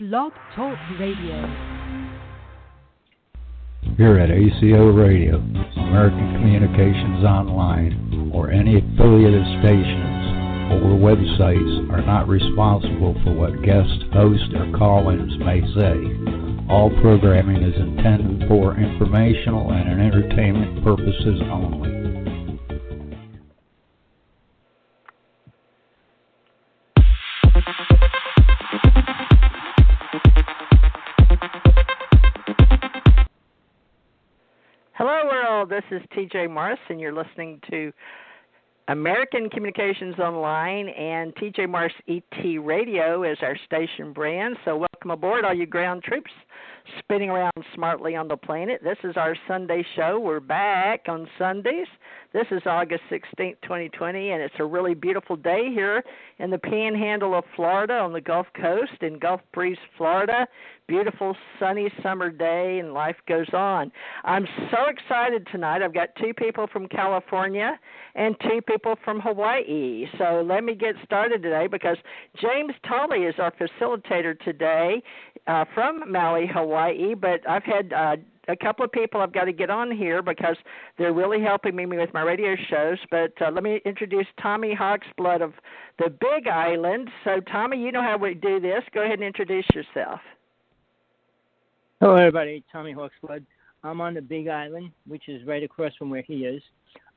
Blog Talk Radio. Here at ACO Radio, American Communications Online, or any affiliated stations or websites are not responsible for what guest hosts or call-ins may say. All programming is intended for informational and entertainment purposes only. Hello, world. This is TJ Morris, and you're listening to American Communications Online, and TJ Morris ET Radio is our station brand. So welcome aboard, all you ground troops spinning around smartly on the planet. This is our Sunday show. We're back on Sundays. This is August 16th, 2020, and it's a really beautiful day here in the panhandle of Florida on the Gulf Coast in Gulf Breeze, Florida. Beautiful, sunny summer day, and life goes on. I'm so excited tonight. I've got two people from California and two people from Hawaii. So let me get started today because James Tolley is our facilitator today from Maui, Hawaii. But I've had a couple of people I've got to get on here because they're really helping me with my radio shows. But let me introduce Tommy Hawksblood of the Big Island. So, Tommy, you know how we do this. Go ahead and introduce yourself. Hello, everybody. Tommy Hawksblood. I'm on the Big Island, which is right across from where he is.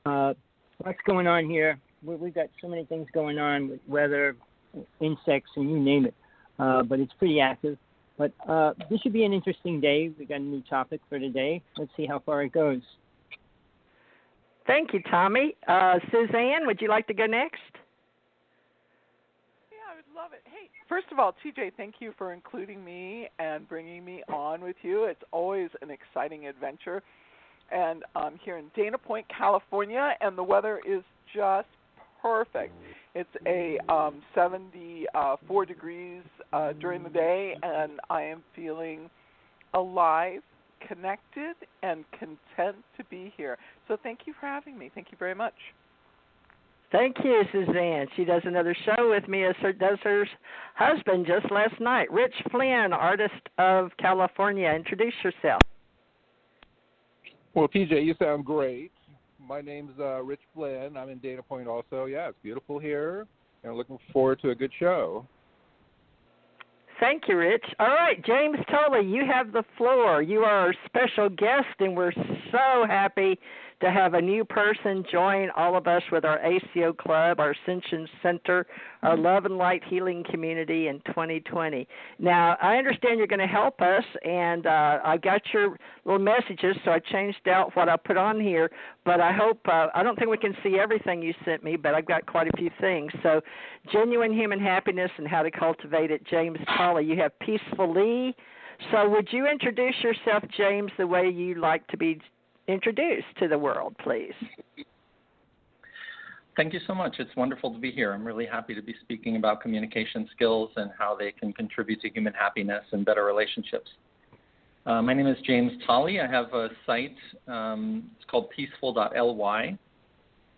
What's going on here? We've got so many things going on with weather, insects, and you name it. But it's pretty active. But this should be an interesting day. We got a new topic for today. Let's see how far it goes. Thank you, Tommy. Suzanne, would you like to go next? Yeah, I would love it. Hey, first of all, TJ, thank you for including me and bringing me on with you. It's always an exciting adventure. And I'm here in Dana Point, California, and the weather is just perfect. It's a 74 degrees during the day, and I am feeling alive, connected, and content to be here. So thank you for having me. Thank you very much. Thank you, Suzanne. She does another show with me as does her husband just last night. Rich Flynn, artist of California. Introduce yourself. Well, TJ, you sound great. My name's Rich Flynn. I'm in Dana Point also. Yeah, it's beautiful here, and I'm looking forward to a good show. Thank you, Rich. All right, James Tolley, you have the floor. You are our special guest, and we're so happy to have a new person join all of us with our ACO Club, our Ascension.Center, our Love and Light Healing Community in 2020. Now, I understand you're going to help us, and I got your little messages, so I changed out what I put on here, but I hope, I don't think we can see everything you sent me, but I've got quite a few things. So, genuine human happiness and how to cultivate it, James Tolley. You have Peacefully. So would you introduce yourself, James, the way you like to be introduced to the world, please? Thank you so much. It's wonderful to be here. I'm really happy to be speaking about communication skills and how they can contribute to human happiness and better relationships. My name is James Tolley. I have a site. It's called peaceful.ly.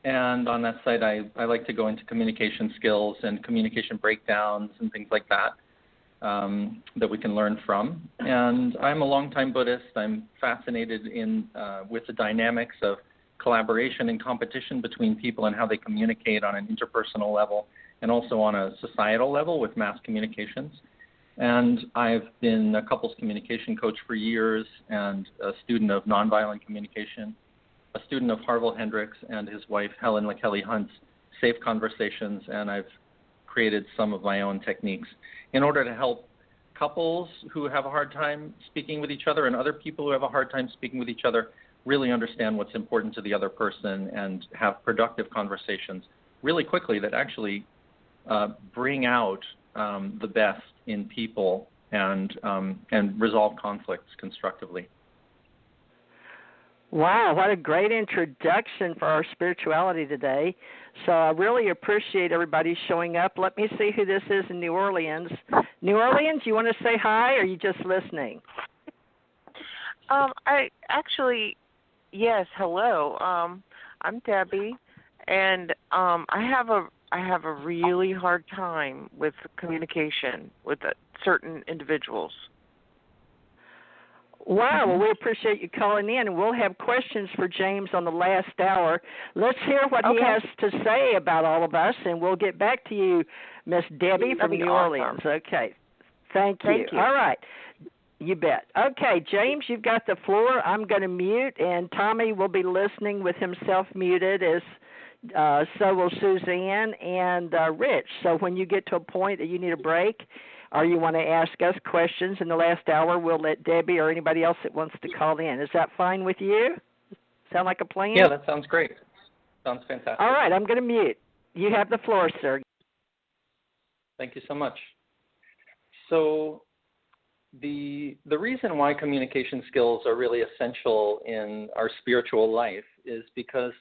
And on that site, I like to go into communication skills and communication breakdowns and things like that. That we can learn from. And I'm a longtime Buddhist. I'm fascinated with the dynamics of collaboration and competition between people and how they communicate on an interpersonal level and also on a societal level with mass communications. And I've been a couples communication coach for years and a student of nonviolent communication, a student of Harville Hendricks and his wife Helen LaKelly Hunt's Safe Conversations, and I've created some of my own techniques in order to help couples who have a hard time speaking with each other and other people who have a hard time speaking with each other really understand what's important to the other person and have productive conversations really quickly that actually bring out the best in people and resolve conflicts constructively. Wow, what a great introduction for our spirituality today. So I really appreciate everybody showing up. Let me see who this is in New Orleans. New Orleans, you want to say hi, or are you just listening? Yes, hello. I'm Debbie, and I have a really hard time with communication with certain individuals. Wow, well, we appreciate you calling in, and we'll have questions for James on the last hour. Let's hear what he has to say about all of us, and we'll get back to you, Miss Debbie from New Orleans. Okay. Thank you. All right. You bet. Okay, James, you've got the floor. I'm going to mute, and Tommy will be listening with himself muted, as so will Suzanne and Rich. So when you get to a point that you need a break, or you want to ask us questions in the last hour, we'll let Debbie or anybody else that wants to call in. Is that fine with you? Sound like a plan? Yeah, that sounds great. Sounds fantastic. All right, I'm going to mute. You have the floor, sir. Thank you so much. So the reason why communication skills are really essential in our spiritual life is because,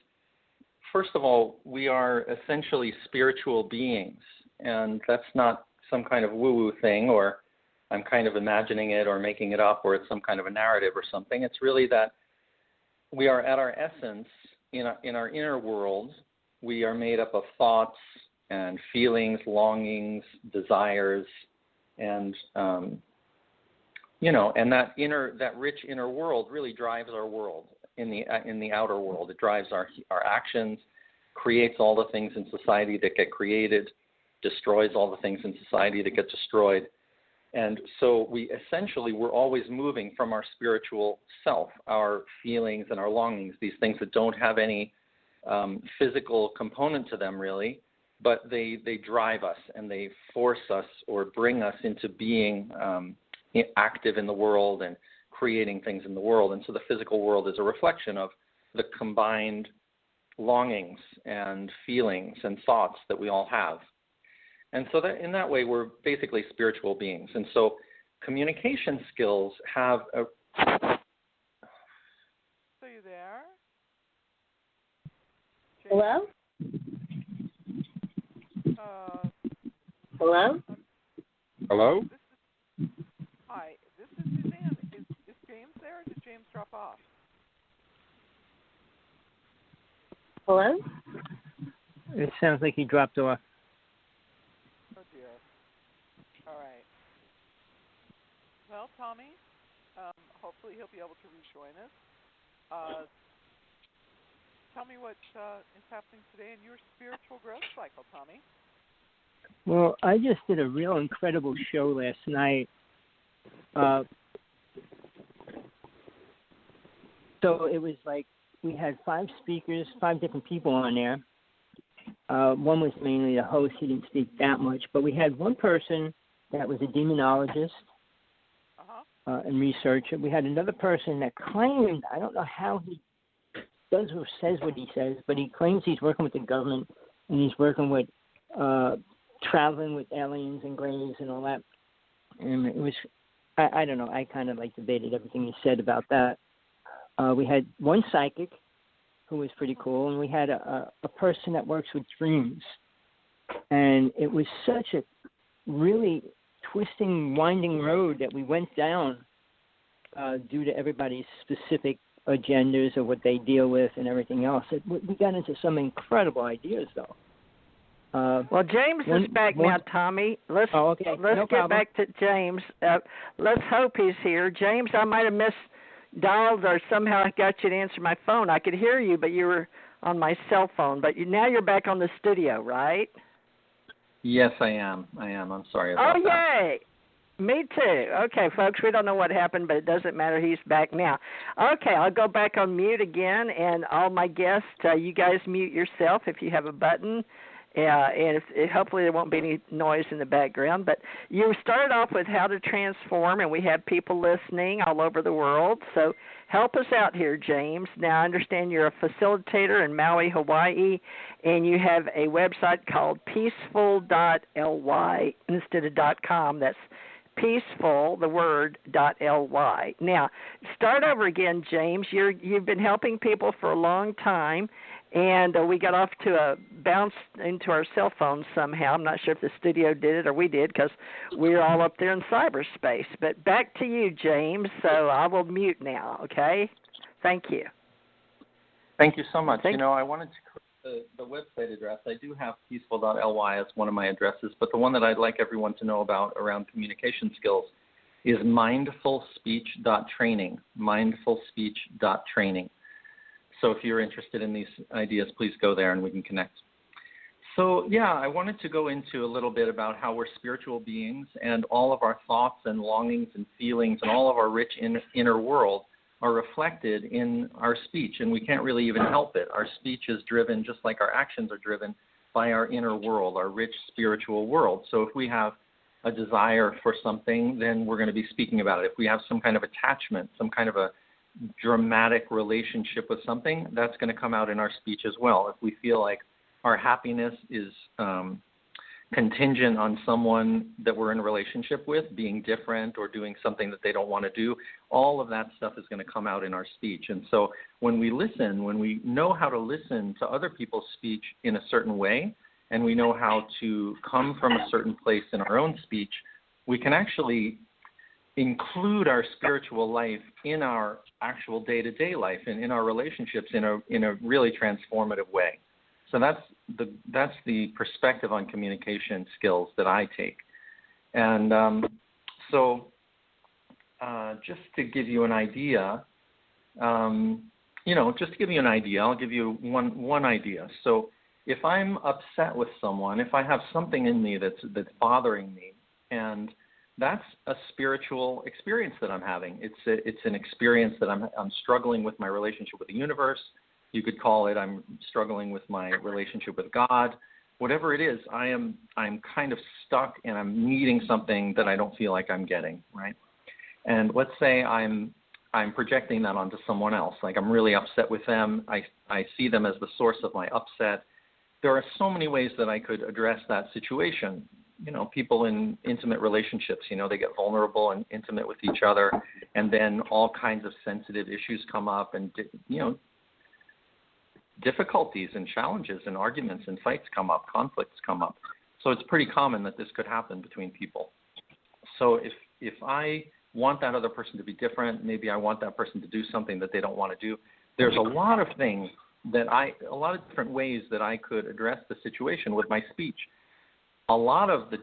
first of all, we are essentially spiritual beings, and that's not some kind of woo-woo thing, or I'm kind of imagining it or making it up, or it's some kind of a narrative or something. It's really that we are at our essence, in our inner world, we are made up of thoughts and feelings, longings, desires, and and that rich inner world really drives our world in the outer world. It drives our actions, creates all the things in society that get created, destroys all the things in society that get destroyed. And so we're always moving from our spiritual self, our feelings and our longings, these things that don't have any physical component to them really, but they drive us and they force us or bring us into being active in the world and creating things in the world. And so the physical world is a reflection of the combined longings and feelings and thoughts that we all have. And so that in that way, we're basically spiritual beings. And so communication skills have a... So you there? Hello? Hello? Hello? Hi, this is Suzanne. Is James there, or did James drop off? Hello? It sounds like he dropped off. Oh, dear. All right. Well, Tommy, hopefully he'll be able to rejoin us. Tell me what is happening today in your spiritual growth cycle, Tommy. Well, I just did a real incredible show last night. So it was like we had 5 speakers, 5 different people on there. One was mainly the host. He didn't speak that much. But we had one person that was a demonologist and researcher. We had another person that claimed, I don't know how he does or says what he says, but he claims he's working with the government and he's working with traveling with aliens and grays and all that. And it was, I don't know, I kind of like debated everything he said about that. We had one psychic who was pretty cool, and we had a person that works with dreams. And it was such a really twisting, winding road that we went down due to everybody's specific agendas or what they deal with and everything else. We got into some incredible ideas, though. Well, James is back now, Tommy. Let's get back to James. Let's hope he's here. James, I might have misdialed or somehow I got you to answer my phone. I could hear you, but you were on my cell phone. But now you're back on the studio, right? Yes, I am. I'm sorry about that. Oh, yay. Me too. Okay, folks, we don't know what happened, but it doesn't matter. He's back now. Okay, I'll go back on mute again, and all my guests, you guys mute yourself if you have a button. And hopefully there won't be any noise in the background. But you started off with how to transform, and we have people listening all over the world. So help us out here, James. Now, I understand you're a facilitator in Maui, Hawaii, and you have a website called peaceful.ly instead of .com. That's peaceful, the word, .ly. Now, start over again, James. You've been helping people for a long time. And we got off to a bounce into our cell phones somehow. I'm not sure if the studio did it or we did because we're all up there in cyberspace. But back to you, James. So I will mute now, okay? Thank you. Thank you so much. I wanted the website address. I do have peaceful.ly as one of my addresses, but the one that I'd like everyone to know about around communication skills is mindfulspeech.training, mindfulspeech.training. So if you're interested in these ideas, please go there and we can connect. So, yeah, I wanted to go into a little bit about how we're spiritual beings and all of our thoughts and longings and feelings and all of our rich inner world are reflected in our speech, and we can't really even help it. Our speech is driven, just like our actions are driven, by our inner world, our rich spiritual world. So if we have a desire for something, then we're going to be speaking about it. If we have some kind of attachment, some kind of a dramatic relationship with something, that's going to come out in our speech as well. If we feel like our happiness is contingent on someone that we're in a relationship with being different or doing something that they don't want to do, all of that stuff is going to come out in our speech. And so when we listen, when we know how to listen to other people's speech in a certain way, and we know how to come from a certain place in our own speech, we can actually include our spiritual life in our actual day-to-day life and in our relationships in a really transformative way. So that's the perspective on communication skills that I take. And just to give you an idea, I'll give you one idea. So if I'm upset with someone, if I have something in me that's bothering me, and that's a spiritual experience that I'm having. It's an experience that I'm struggling with my relationship with the universe. You could call it I'm struggling with my relationship with God. Whatever it is, I'm kind of stuck and I'm needing something that I don't feel like I'm getting, right? And let's say I'm projecting that onto someone else. Like I'm really upset with them. I see them as the source of my upset. There are so many ways that I could address that situation. People in intimate relationships, they get vulnerable and intimate with each other, and then all kinds of sensitive issues come up, and difficulties and challenges and arguments and fights come up, conflicts come up. So it's pretty common that this could happen between people. So if I want that other person to be different, maybe I want that person to do something that they don't want to do, there's a lot of things a lot of different ways that I could address the situation with my speech. A lot of the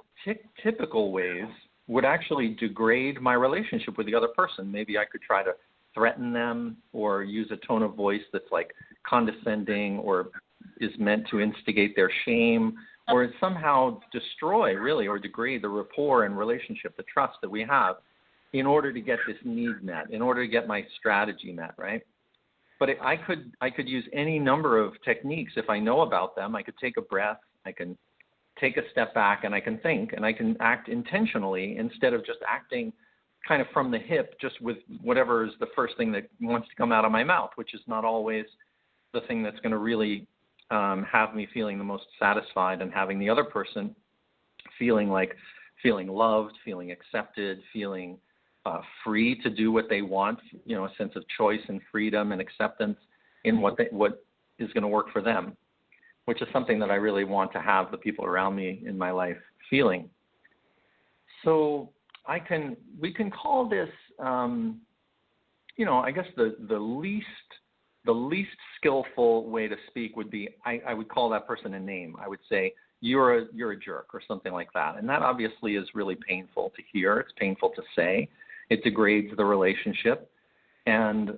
typical ways would actually degrade my relationship with the other person. Maybe I could try to threaten them or use a tone of voice that's like condescending or is meant to instigate their shame or somehow destroy really or degrade the rapport and relationship, the trust that we have in order to get this need met, in order to get my strategy met, right? But I could use any number of techniques if I know about them. I could take a breath, I can take a step back, and I can think, and I can act intentionally instead of just acting kind of from the hip, just with whatever is the first thing that wants to come out of my mouth, which is not always the thing that's going to really have me feeling the most satisfied and having the other person feeling loved, feeling accepted, feeling free to do what they want, a sense of choice and freedom and acceptance in what is going to work for them, which is something that I really want to have the people around me in my life feeling. So we can call this, I guess the least skillful way to speak would be I would call that person a name. I would say you're a jerk or something like that, and that obviously is really painful to hear. It's painful to say. It degrades the relationship, and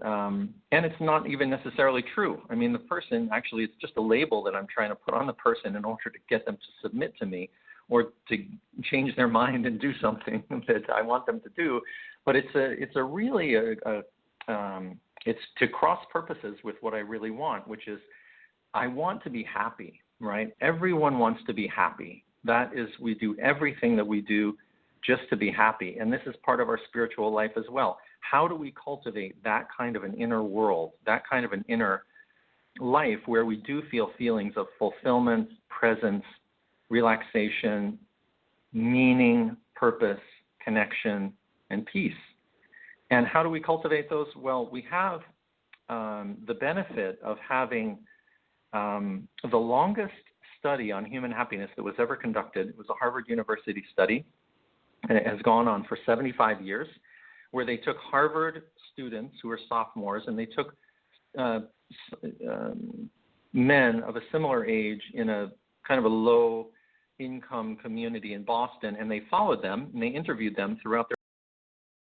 it's not even necessarily true. I mean, the person actually, it's just a label that I'm trying to put on the person in order to get them to submit to me or to change their mind and do something that I want them to do. But it's to cross purposes with what I really want, which is I want to be happy, right? Everyone wants to be happy. That is, we do everything that we do just to be happy. And this is part of our spiritual life as well. How do we cultivate that kind of an inner world, that kind of an inner life where we do feel feelings of fulfillment, presence, relaxation, meaning, purpose, connection, and peace? And how do we cultivate those? Well, we have the benefit of having the longest study on human happiness that was ever conducted. It was a Harvard University study, and it has gone on for 75 years, where they took Harvard students who were sophomores, and they took men of a similar age in a kind of a low income community in Boston, and they followed them and they interviewed them throughout their